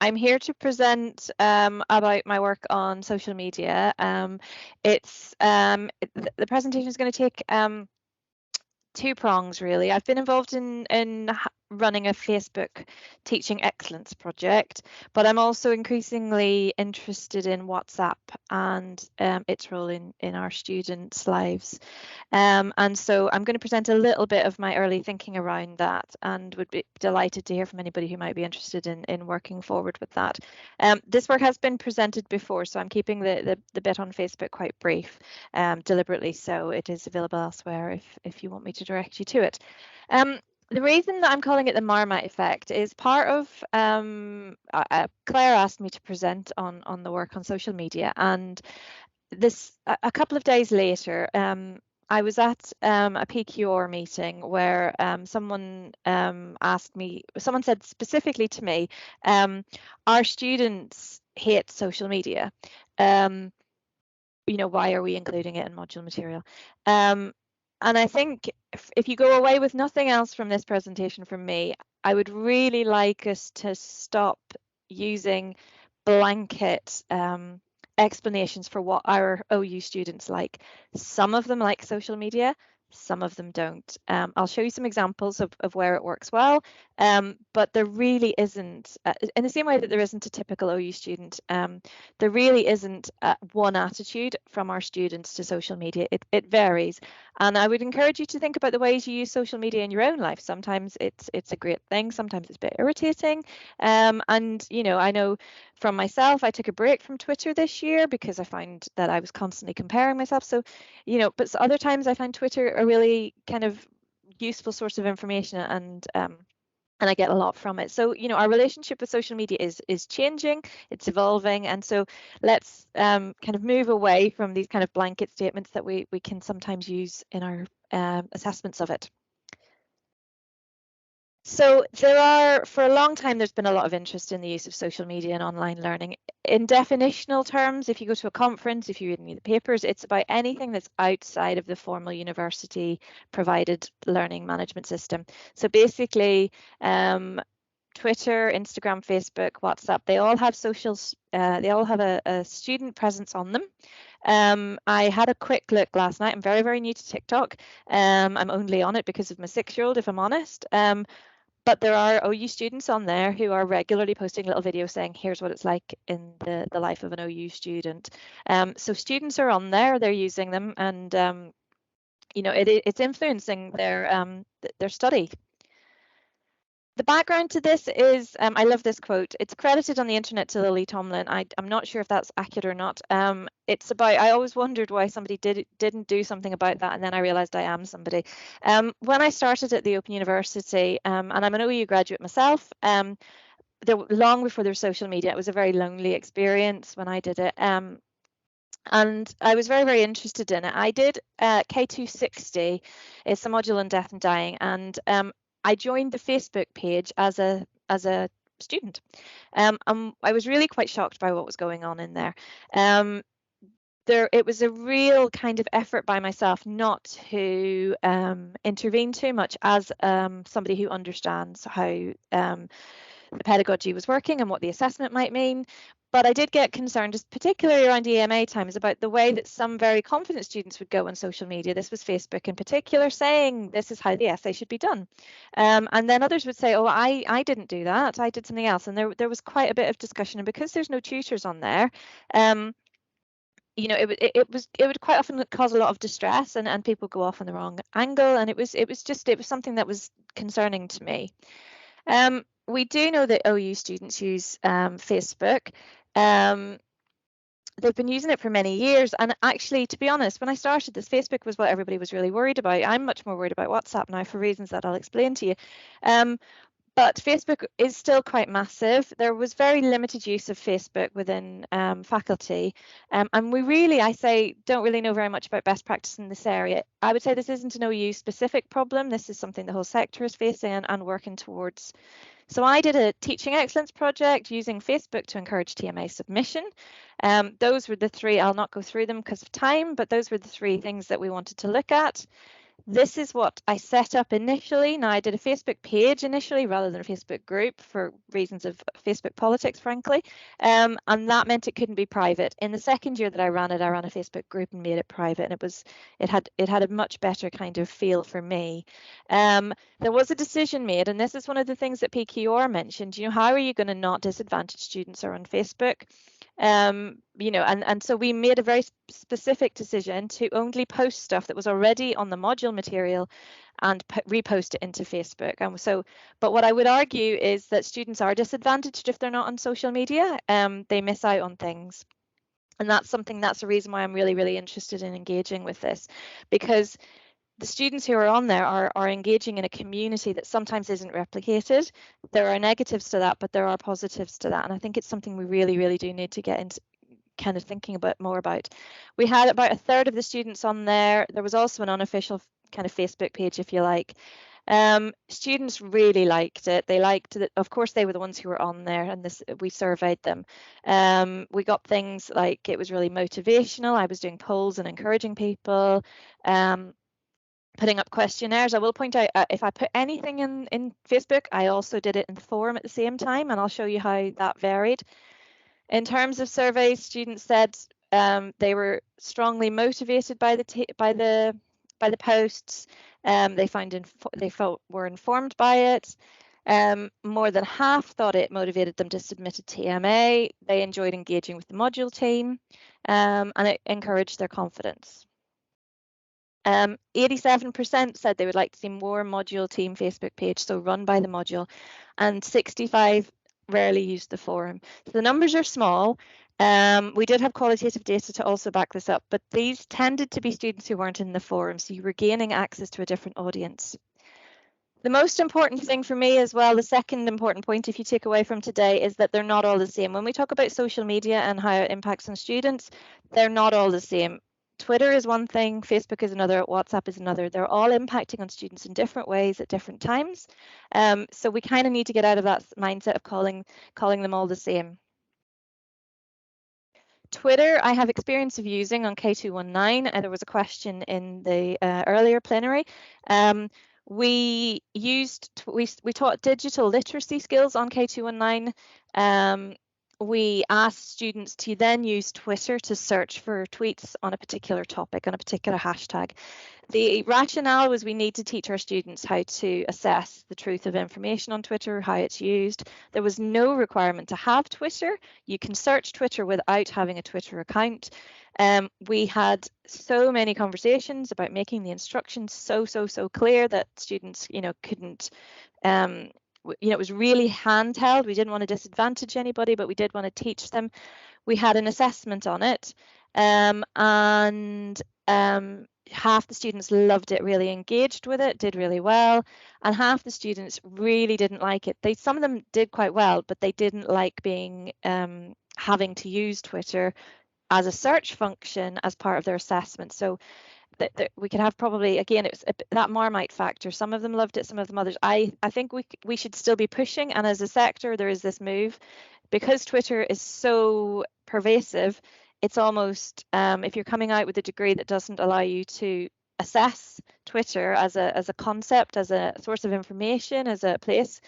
I'm here to present about my work on social media. The presentation is going to take two prongs really. I've been involved in running a Facebook teaching excellence project, but I'm also increasingly interested in WhatsApp and its role in our students' lives. And so I'm going to present a little bit of my early thinking around that, and would be delighted to hear from anybody who might be interested in working forward with that. This work has been presented before, so I'm keeping the bit on Facebook quite brief, deliberately, so it is available elsewhere if you want me to direct you to it. The reason that I'm calling it the Marmite effect is part of Claire asked me to present on the work on social media, and this a couple of days later, I was at a PQR meeting where someone said specifically to me, our students hate social media. Why are we including it in module material? And I think if you go away with nothing else from this presentation from me, I would really like us to stop using blanket explanations for what our OU students like. Some of them like social media, some of them don't. I'll show you some examples of where it works well, but there really isn't, in the same way that there isn't a typical OU student, there really isn't one attitude from our students to social media. It varies, and I would encourage you to think about the ways you use social media in your own life. Sometimes it's a great thing, sometimes it's a bit irritating, and I know from myself, I took a break from Twitter this year because I found that I was constantly comparing myself. So, but other times I find Twitter a really kind of useful source of information, and I get a lot from it. So, our relationship with social media is changing, it's evolving, and so let's kind of move away from these kind of blanket statements that we can sometimes use in our assessments of it. So for a long time, there's been a lot of interest in the use of social media and online learning. In definitional terms, if you go to a conference, if you read any of the papers, it's about anything that's outside of the formal university provided learning management system. So basically, Twitter, Instagram, Facebook, WhatsApp, they all have socials, they all have a student presence on them. I had a quick look last night. I'm very, very new to TikTok. I'm only on it because of my 6-year-old, if I'm honest. But there are OU students on there who are regularly posting little videos saying, here's what it's like in the life of an OU student. So students are on there, they're using them, and it's influencing their study. The background to this is, I love this quote. It's credited on the internet to Lily Tomlin. I'm not sure if that's accurate or not. It's about, I always wondered why somebody didn't do something about that, and then I realized I am somebody. When I started at the Open University, and I'm an OU graduate myself, long before there was social media, it was a very lonely experience when I did it. And I was very, very interested in it. I did K260, it's a module on death and dying, and I joined the Facebook page as a student. I was really quite shocked by what was going on in there. It was a real kind of effort by myself not to intervene too much as somebody who understands how the pedagogy was working and what the assessment might mean. But I did get concerned, particularly around EMA times, about the way that some very confident students would go on social media. This was Facebook in particular, saying this is how the essay should be done. And then others would say, oh, I didn't do that, I did something else. And there was quite a bit of discussion. And because there's no tutors on there, it would quite often cause a lot of distress, and people go off on the wrong angle. And it was something that was concerning to me. We do know that OU students use Facebook. They've been using it for many years, and actually, to be honest, when I started this, Facebook was what everybody was really worried about. I'm much more worried about WhatsApp now for reasons that I'll explain to you. But Facebook is still quite massive. There was very limited use of Facebook within faculty. And we really, don't really know very much about best practice in this area. I would say this isn't an OU specific problem. This is something the whole sector is facing and working towards. So I did a teaching excellence project using Facebook to encourage TMA submission. Those were the three. I'll not go through them because of time, but those were the three things that we wanted to look at. This is what I set up initially. Now, I did a Facebook page initially rather than a Facebook group for reasons of Facebook politics, frankly. And that meant it couldn't be private. In the second year that I ran it, I ran a Facebook group and made it private, and it had a much better kind of feel for me. There was a decision made, and this is one of the things that PQR mentioned. You know, how are you going to not disadvantage students who are on Facebook? You know, and so we made a very specific decision to only post stuff that was already on the module material and repost it into Facebook. And so, but what I would argue is that students are disadvantaged if they're not on social media. They miss out on things. And that's the reason why I'm really, really interested in engaging with this, because the students who are on there are engaging in a community that sometimes isn't replicated. There are negatives to that, but there are positives to that. And I think it's something we really, really do need to get into kind of thinking more about. We had about a third of the students on there. There was also an unofficial kind of Facebook page, if you like. Students really liked it. They liked it. Of course, they were the ones who were on there, and we surveyed them. We got things like it was really motivational. I was doing polls and encouraging people. Putting up questionnaires. I will point out if I put anything in Facebook, I also did it in the forum at the same time, and I'll show you how that varied. In terms of surveys, students said they were strongly motivated by the posts. They felt were informed by it. More than half thought it motivated them to submit a TMA. They enjoyed engaging with the module team, and it encouraged their confidence. 87% said they would like to see more module team Facebook page, so run by the module, and 65 rarely used the forum. So the numbers are small. We did have qualitative data to also back this up, but these tended to be students who weren't in the forum, so you were gaining access to a different audience. The most important thing for me as well, the second important point if you take away from today, is that they're not all the same. When we talk about social media and how it impacts on students, they're not all the same. Twitter is one thing, Facebook is another, WhatsApp is another. They're all impacting on students in different ways at different times. So we kind of need to get out of that mindset of calling them all the same. Twitter, I have experience of using on K219. There was a question in the earlier plenary. We taught digital literacy skills on K219. We asked students to then use Twitter to search for tweets on a particular topic, on a particular hashtag. The rationale was we need to teach our students how to assess the truth of information on Twitter, how it's used. There was no requirement to have Twitter. You can search Twitter without having a Twitter account. We had so many conversations about making the instructions so clear that students, couldn't it was really handheld. We didn't want to disadvantage anybody, but we did want to teach them. We had an assessment on it, and half the students loved it, really engaged with it, did really well, and half the students really didn't like it. Some of them did quite well, but they didn't like being having to use Twitter as a search function as part of their assessment. So that we could have probably, again, it's that Marmite factor. Some of them loved it, some of them others. I think we should still be pushing, and as a sector there is this move, because Twitter is so pervasive. It's almost if you're coming out with a degree that doesn't allow you to assess Twitter as a concept, as a source of information, as a place,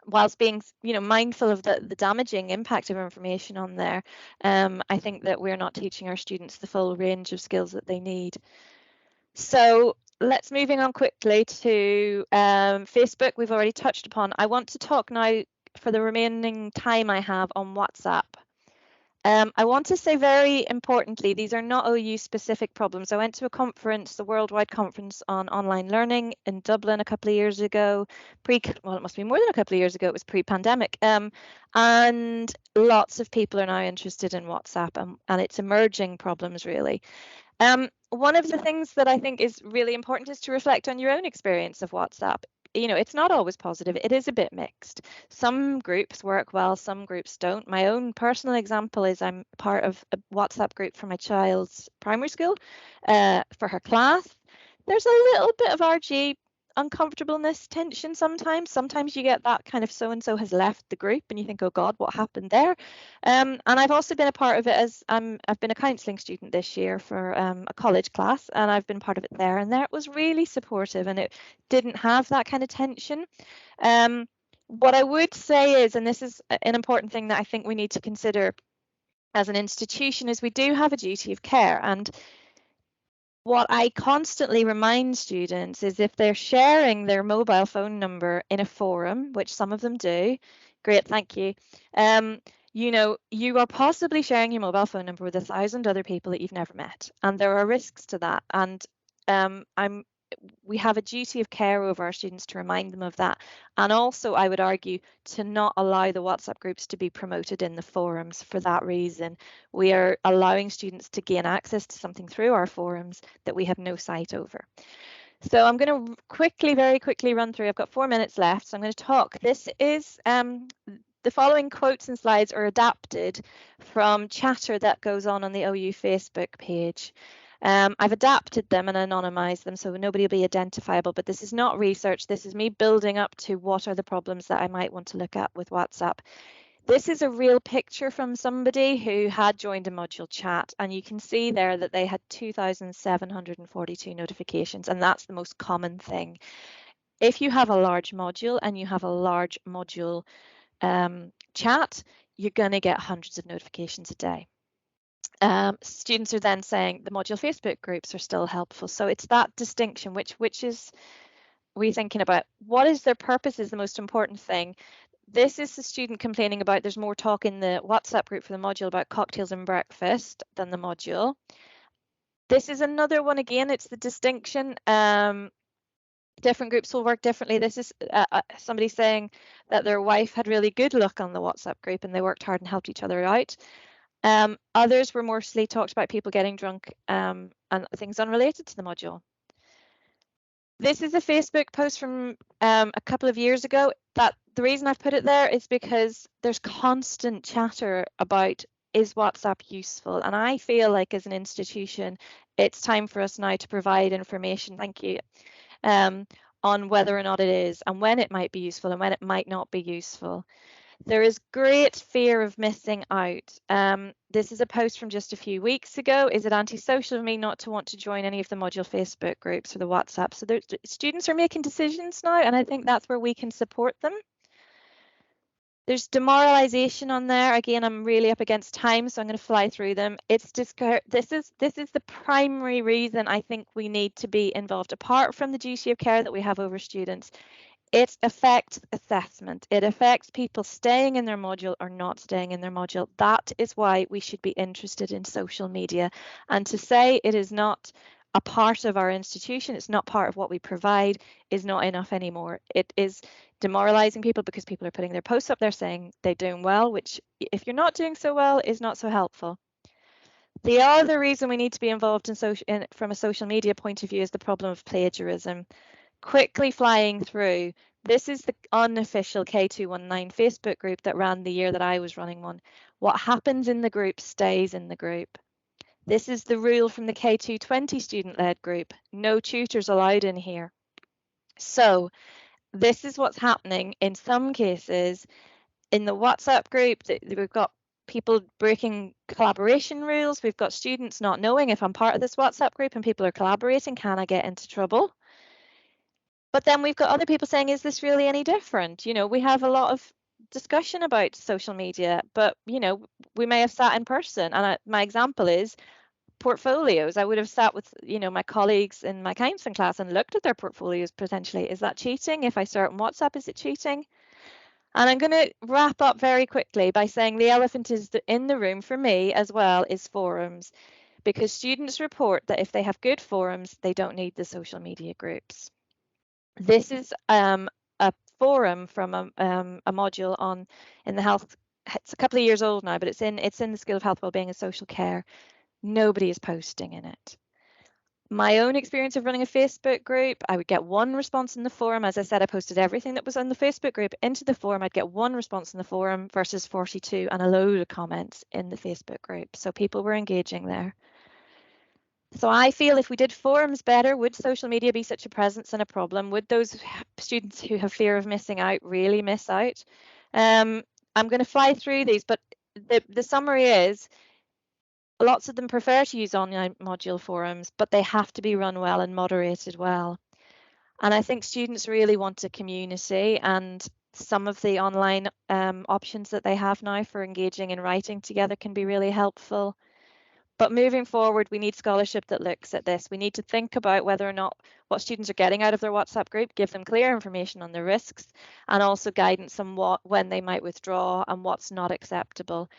whilst being mindful of the damaging impact of information on there, I think that we're not teaching our students the full range of skills that they need. So let's moving on quickly to Facebook. We've already touched upon. I want to talk now for the remaining time I have on WhatsApp. I want to say very importantly, these are not OU specific problems. I went to a conference, the Worldwide Conference on Online Learning in Dublin a couple of years ago, well, it must be more than a couple of years ago, it was pre-pandemic. And lots of people are now interested in WhatsApp and its emerging problems, really. One of the things that I think is really important is to reflect on your own experience of WhatsApp. It's not always positive. It is a bit mixed. Some groups work well, some groups don't. My own personal example is I'm part of a WhatsApp group for my child's primary school for her class. There's a little bit of RG uncomfortableness, tension sometimes. Sometimes you get that kind of so-and-so has left the group and you think, oh God, what happened there? And I've also been a part of it as I've been a counselling student this year for a college class, and I've been part of it there. And there it was really supportive and it didn't have that kind of tension. What I would say is, and this is an important thing that I think we need to consider as an institution, is we do have a duty of care. And what I constantly remind students is if they're sharing their mobile phone number in a forum, which some of them do, great, thank you. You know, you are possibly sharing your mobile phone number with 1,000 other people that you've never met, and there are risks to that. And we have a duty of care over our students to remind them of that. And also, I would argue, to not allow the WhatsApp groups to be promoted in the forums for that reason. We are allowing students to gain access to something through our forums that we have no sight over. So I'm going to very quickly run through. I've got 4 minutes left, so I'm going to talk. This is the following quotes and slides are adapted from chatter that goes on the OU Facebook page. I've adapted them and anonymized them so nobody will be identifiable, but this is not research. This is me building up to what are the problems that I might want to look at with WhatsApp. This is a real picture from somebody who had joined a module chat, and you can see there that they had 2,742 notifications, and that's the most common thing. If you have a large module and you have a large module chat, you're going to get hundreds of notifications a day. Students are then saying the module Facebook groups are still helpful. So it's that distinction, which is we thinking about. What is their purpose is the most important thing. This is the student complaining about there's more talk in the WhatsApp group for the module about cocktails and breakfast than the module. This is another one again, it's the distinction. Different groups will work differently. This is somebody saying that their wife had really good luck on the WhatsApp group and they worked hard and helped each other out. Others were mostly talked about people getting drunk and things unrelated to the module. This is a Facebook post from a couple of years ago. That the reason I've put it there is because there's constant chatter about is WhatsApp useful, and I feel like as an institution it's time for us now to provide information, thank you, on whether or not it is and when it might be useful and when it might not be useful. There is great fear of missing out. This is a post from just a few weeks ago. Is it antisocial of me not to want to join any of the module Facebook groups or the WhatsApp? So students are making decisions now, and I think that's where we can support them. There's demoralization on there. Again, I'm really up against time, so I'm going to fly through them. It's just this is the primary reason I think we need to be involved, apart from the duty of care that we have over students. It affects assessment. It affects people staying in their module or not staying in their module. That is why we should be interested in social media. And to say it is not a part of our institution, it's not part of what we provide, is not enough anymore. It is demoralizing people because people are putting their posts up there saying they're doing well, which if you're not doing so well is not so helpful. The other reason we need to be involved from a social media point of view is the problem of plagiarism. Quickly flying through, this is the unofficial K219 Facebook group that ran the year that I was running one. What happens in the group stays in the group. This is the rule from the K220 student-led group. No tutors allowed in here. So this is what's happening in some cases in the WhatsApp group. We've got people breaking collaboration rules. We've got students not knowing if I'm part of this WhatsApp group and people are collaborating, can I get into trouble? But then we've got other people saying, is this really any different? You know, we have a lot of discussion about social media, but, you know, we may have sat in person. And my example is portfolios. I would have sat with, you know, my colleagues in my counselling class and looked at their portfolios potentially. Is that cheating? If I start on WhatsApp, is it cheating? And I'm going to wrap up very quickly by saying the elephant is in the room for me as well is forums, because students report that if they have good forums, they don't need the social media groups. This is a forum from a module in the health. It's a couple of years old now, but it's in the School of Health, Wellbeing and Social Care. Nobody is posting in it. My own experience of running a Facebook group, I would get one response in the forum. As I said, I posted everything that was on the Facebook group into the forum. I'd get one response in the forum versus 42 and a load of comments in the Facebook group. So people were engaging there. So I feel if we did forums better, would social media be such a presence and a problem? Would those students who have fear of missing out really miss out? I'm going to fly through these, but the summary is lots of them prefer to use online module forums, but they have to be run well and moderated well. And I think students really want a community, and some of the online options that they have now for engaging and writing together can be really helpful. But moving forward, we need scholarship that looks at this. We need to think about whether or not what students are getting out of their WhatsApp group, give them clear information on the risks, and also guidance on when they might withdraw and what's not acceptable.